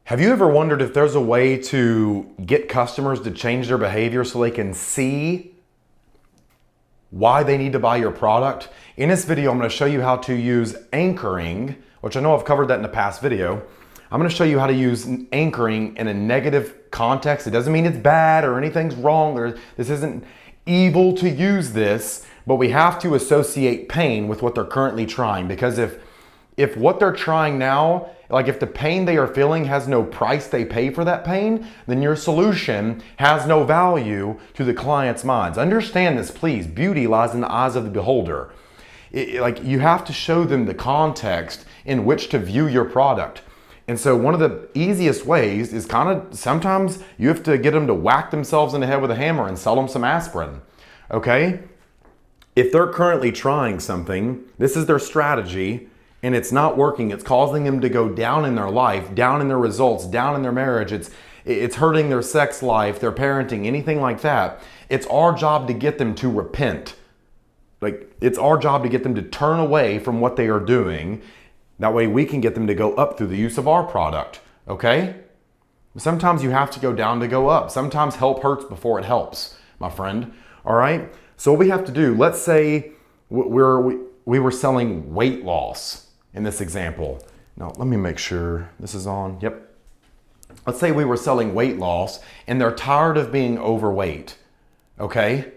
Have you ever wondered if there's a way to get customers to change their behavior so they can see why they need to buy your product? In this video, I'm going to show you how to use anchoring, which I know I've covered that in the past video. I'm going to show you how to use anchoring in a negative context. It doesn't mean it's bad or anything's wrong, or this isn't evil to use this, but we have to associate pain with what they're currently trying, because if what they're trying now, like if the pain they are feeling has no price they pay for that pain, then your solution has no value to the client's minds. Understand this, please. Beauty lies in the eyes of the beholder. Like you have to show them the context in which to view your product. And so one of the easiest ways is sometimes you have to get them to whack themselves in the head with a hammer and sell them some aspirin, okay? If they're currently trying something, this is their strategy, and it's not working, it's causing them to go down in their life, down in their results, down in their marriage, it's hurting their sex life, their parenting, anything like that. It's our job to get them to repent. Like, it's our job to get them to turn away from what they are doing. That way we can get them to go up through the use of our product, okay? Sometimes you have to go down to go up. Sometimes help hurts before it helps, my friend, all right? So what we have to do, let's say we were selling weight loss in this example. Now, let me make sure this is on. Yep. Let's say we were selling weight loss and they're tired of being overweight, okay?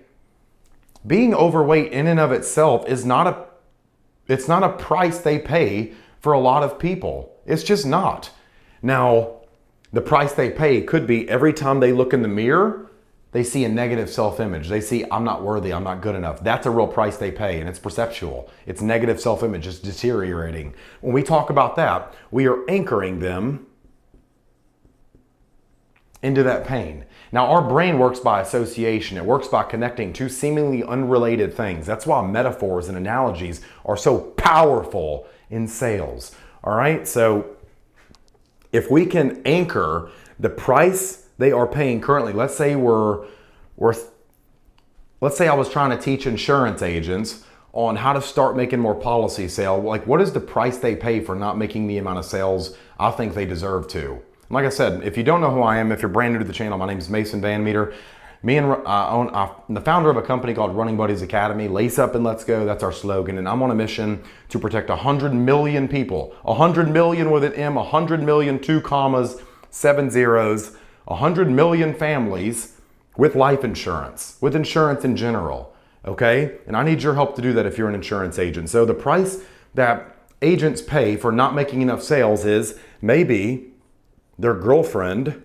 Being overweight in and of itself is not a price they pay for a lot of people. It's just not. Now, the price they pay could be every time they look in the mirror, they see a negative self-image. They see, I'm not worthy, I'm not good enough. That's a real price they pay, and it's perceptual. It's negative self-image, it's deteriorating. When we talk about that, we are anchoring them into that pain. Now, our brain works by association. It works by connecting two seemingly unrelated things. That's why metaphors and analogies are so powerful in sales, all right? So if we can anchor the price they are paying currently. Let's say I was trying to teach insurance agents on how to start making more policy sale. Like, what is the price they pay for not making the amount of sales I think they deserve to? Like I said, if you don't know who I am, if you're brand new to the channel, my name is Mason VanMeter. I'm the founder of a company called Running Buddies Academy. Lace up and let's go. That's our slogan. And I'm on a mission to protect 100 million people. 100 million with an M, 100 million, 2 commas, 7 zeros. 100 million families with life insurance, with insurance in general, okay? And I need your help to do that if you're an insurance agent. So the price that agents pay for not making enough sales is maybe their girlfriend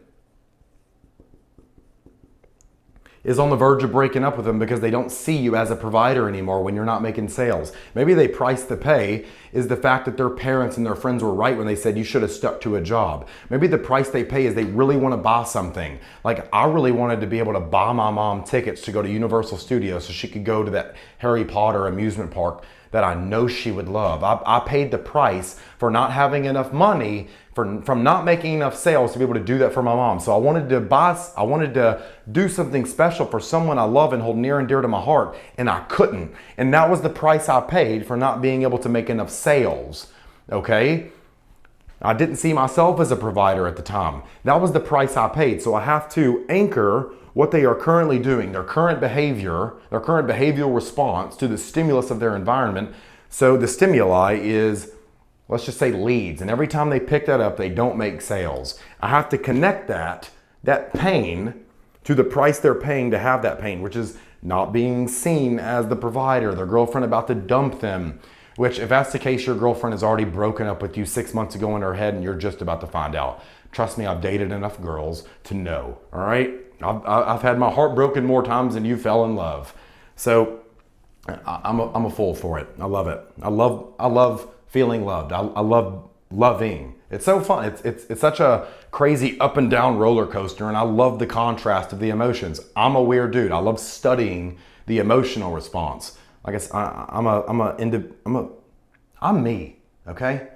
is on the verge of breaking up with them because they don't see you as a provider anymore when you're not making sales. Maybe they price the pay is the fact that their parents and their friends were right when they said you should have stuck to a job. Maybe the price they pay is they really want to buy something. Like, I really wanted to be able to buy my mom tickets to go to Universal Studios so she could go to that Harry Potter amusement park that I know she would love. I paid the price for not having enough money from not making enough sales to be able to do that for my mom. So I wanted to do something special for someone I love and hold near and dear to my heart, and I couldn't. And that was the price I paid for not being able to make enough sales, okay? I didn't see myself as a provider at the time. That was the price I paid. So I have to anchor what they are currently doing, their current behavior, their current behavioral response to the stimulus of their environment. So the stimuli is, let's just say, leads. And every time they pick that up, they don't make sales. I have to connect that pain to the price they're paying to have that pain, which is not being seen as the provider, their girlfriend about to dump them, which, if that's the case, your girlfriend has already broken up with you 6 months ago in her head and you're just about to find out. Trust me, I've dated enough girls to know, all right? I've had my heart broken more times than you fell in love. So I'm a fool for it. I love it. I love feeling loved. I love loving. It's so fun. It's such a crazy up and down roller coaster, and I love the contrast of the emotions. I'm a weird dude. I love studying the emotional response. Like I'm me, okay?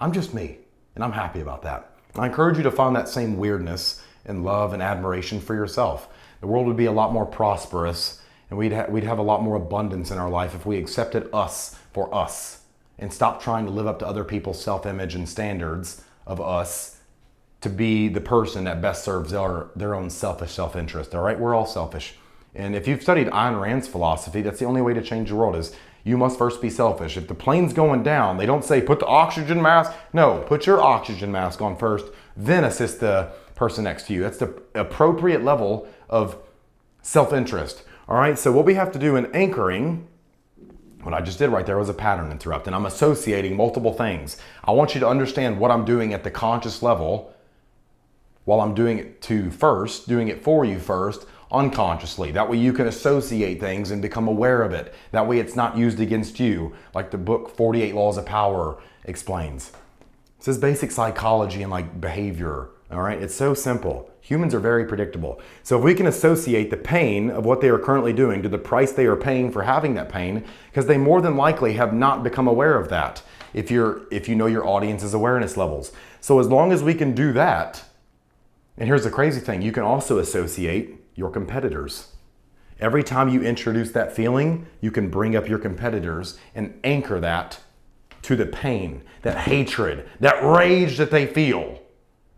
I'm just me, and I'm happy about that. I encourage you to find that same weirdness and love and admiration for yourself. The world would be a lot more prosperous, and we'd have a lot more abundance in our life if we accepted us for us and stopped trying to live up to other people's self-image and standards of us to be the person that best serves their own selfish self-interest, all right? We're all selfish. And if you've studied Ayn Rand's philosophy, that's the only way to change the world is you must first be selfish. If the plane's going down, they don't say put the oxygen mask. No, put your oxygen mask on first, then assist the person next to you. That's the appropriate level of self-interest. All right, so what we have to do in anchoring, what I just did right there was a pattern interrupt, and I'm associating multiple things. I want you to understand what I'm doing at the conscious level while I'm doing it doing it for you first, unconsciously. That way you can associate things and become aware of it. That way it's not used against you, like the book 48 Laws of Power explains. This is basic psychology and like behavior, all right? It's so simple. Humans are very predictable. So if we can associate the pain of what they are currently doing to the price they are paying for having that pain, because they more than likely have not become aware of that, if you know your audience's awareness levels. So as long as we can do that, and here's the crazy thing, you can also associate your competitors. Every time you introduce that feeling, you can bring up your competitors and anchor that to the pain, that hatred, that rage that they feel.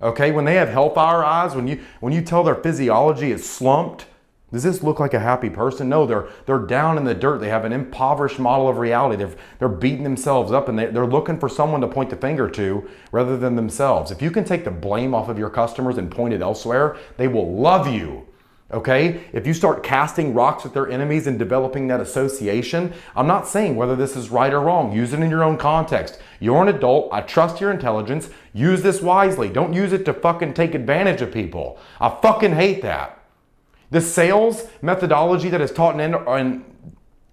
Okay, when they have hellfire eyes, when you tell their physiology is slumped, does this look like a happy person? No, they're down in the dirt. They have an impoverished model of reality. They're beating themselves up, and they're looking for someone to point the finger to rather than themselves. If you can take the blame off of your customers and point it elsewhere, they will love you. Okay? If you start casting rocks at their enemies and developing that association, I'm not saying whether this is right or wrong. Use it in your own context. You're an adult. I trust your intelligence. Use this wisely. Don't use it to fucking take advantage of people. I fucking hate that. The sales methodology that is taught in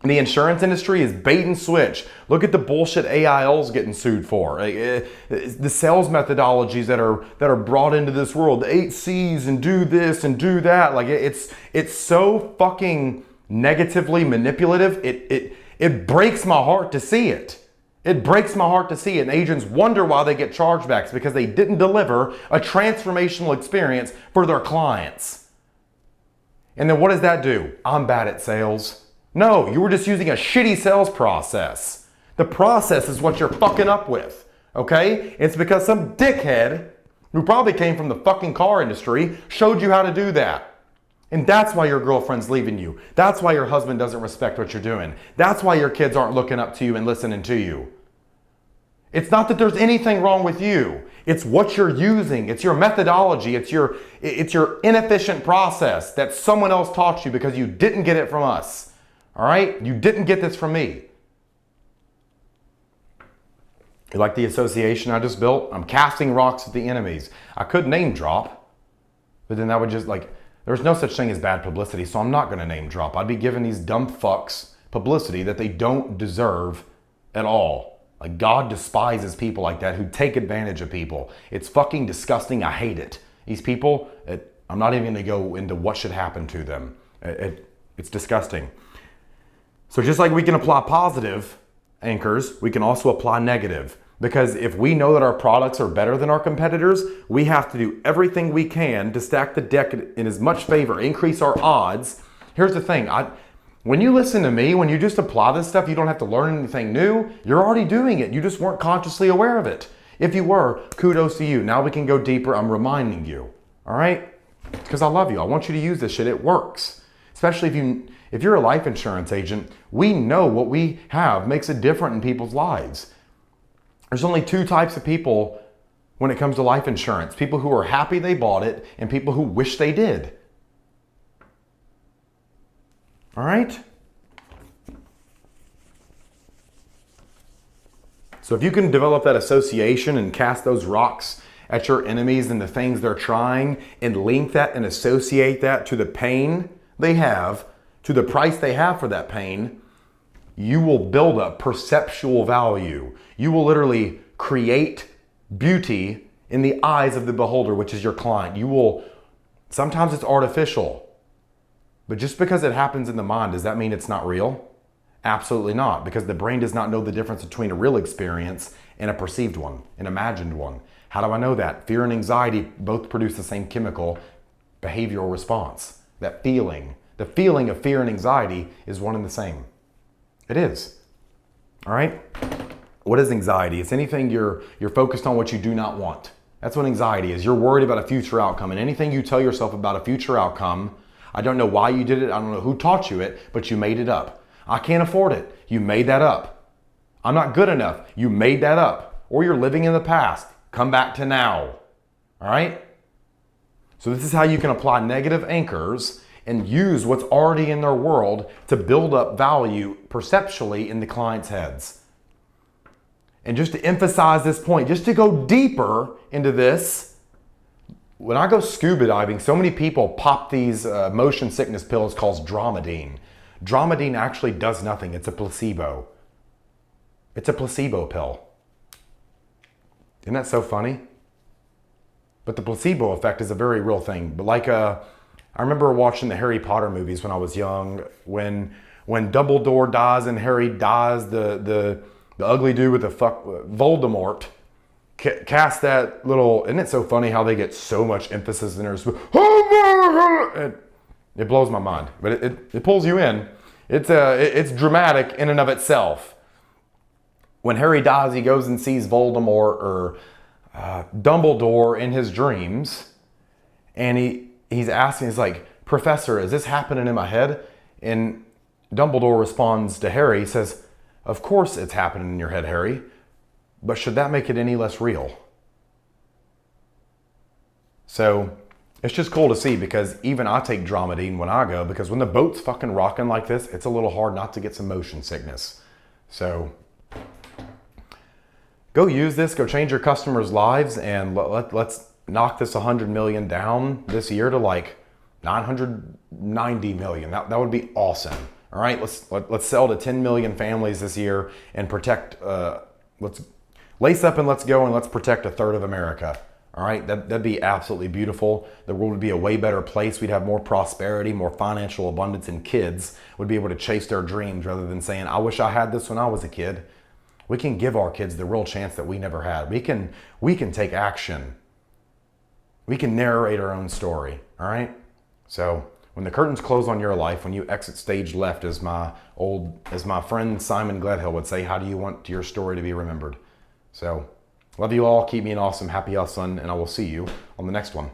the insurance industry is bait and switch. Look at the bullshit AILs getting sued for. The sales methodologies that are brought into this world, the 8 C's and do this and do that. Like it's so fucking negatively manipulative. It breaks my heart to see it. It breaks my heart to see it. And agents wonder why they get chargebacks because they didn't deliver a transformational experience for their clients. And then what does that do? I'm bad at sales. No, you were just using a shitty sales process. The process is what you're fucking up with, okay? It's because some dickhead who probably came from the fucking car industry showed you how to do that. And that's why your girlfriend's leaving you. That's why your husband doesn't respect what you're doing. That's why your kids aren't looking up to you and listening to you. It's not that there's anything wrong with you. It's what you're using. It's your methodology. It's your inefficient process that someone else taught you because you didn't get it from us. All right? You didn't get this from me. You like the association I just built? I'm casting rocks at the enemies. I could name drop, but then that would just there's no such thing as bad publicity, so I'm not going to name drop. I'd be giving these dumb fucks publicity that they don't deserve at all. Like God despises people like that who take advantage of people. It's fucking disgusting. I hate it. These people, I'm not even going to go into what should happen to them. It's disgusting. So just like we can apply positive anchors, we can also apply negative. Because if we know that our products are better than our competitors, we have to do everything we can to stack the deck in as much favor, increase our odds. Here's the thing. When you listen to me, when you just apply this stuff, you don't have to learn anything new. You're already doing it. You just weren't consciously aware of it. If you were, kudos to you. Now we can go deeper. I'm reminding you. All right? Because I love you. I want you to use this shit. It works. Especially if you're a life insurance agent, we know what we have makes it different in people's lives. There's only 2 types of people when it comes to life insurance. People who are happy they bought it and people who wish they did. All right? So if you can develop that association and cast those rocks at your enemies and the things they're trying and link that and associate that to the pain they have, to the price they have for that pain, you will build up perceptual value. You will literally create beauty in the eyes of the beholder, which is your client. Sometimes it's artificial. But just because it happens in the mind, does that mean it's not real? Absolutely not, because the brain does not know the difference between a real experience and a perceived one, an imagined one. How do I know that? Fear and anxiety both produce the same chemical behavioral response. That feeling, the feeling of fear and anxiety is one and the same. It is. All right? What is anxiety? It's anything you're focused on what you do not want. That's what anxiety is. You're worried about a future outcome, and anything you tell yourself about a future outcome, I don't know why you did it, I don't know who taught you it, but you made it up. I can't afford it. You made that up. I'm not good enough. You made that up. Or you're living in the past. Come back to now. All right? So this is how you can apply negative anchors and use what's already in their world to build up value perceptually in the client's heads. And just to emphasize this point, just to go deeper into this, when I go scuba diving, so many people pop these motion sickness pills called Dramamine. Dramamine actually does nothing. It's a placebo. It's a placebo pill. Isn't that so funny? But the placebo effect is a very real thing. But like, I remember watching the Harry Potter movies when I was young. When Dumbledore dies and Harry dies, the ugly dude with the Voldemort cast that little. Isn't it so funny how they get so much emphasis in their it blows my mind, but it pulls you in. It's dramatic in and of itself. When Harry dies, he goes and sees Voldemort or Dumbledore in his dreams, and he's asking, he's like, "Professor, is this happening in my head?" And Dumbledore responds to Harry, he says, "Of course it's happening in your head, Harry, but should that make it any less real?" So it's just cool to see, because even I take Dramamine when I go, because when the boat's fucking rocking like this, it's a little hard not to get some motion sickness. So go use this, go change your customers' lives, and let's knock this 100 million down this year to like 990 million. That would be awesome. All right, let's sell to 10 million families this year and protect, let's lace up and let's go, and let's protect a third of America. All right, that'd be absolutely beautiful. The world would be a way better place. We'd have more prosperity, more financial abundance, and kids would be able to chase their dreams rather than saying, "I wish I had this when I was a kid." We can give our kids the real chance that we never had. We can take action. We can narrate our own story, all right? So when the curtains close on your life, when you exit stage left, as my friend Simon Gledhill would say, how do you want your story to be remembered? So love you all. Keep being awesome. Happy hustling, and I will see you on the next one.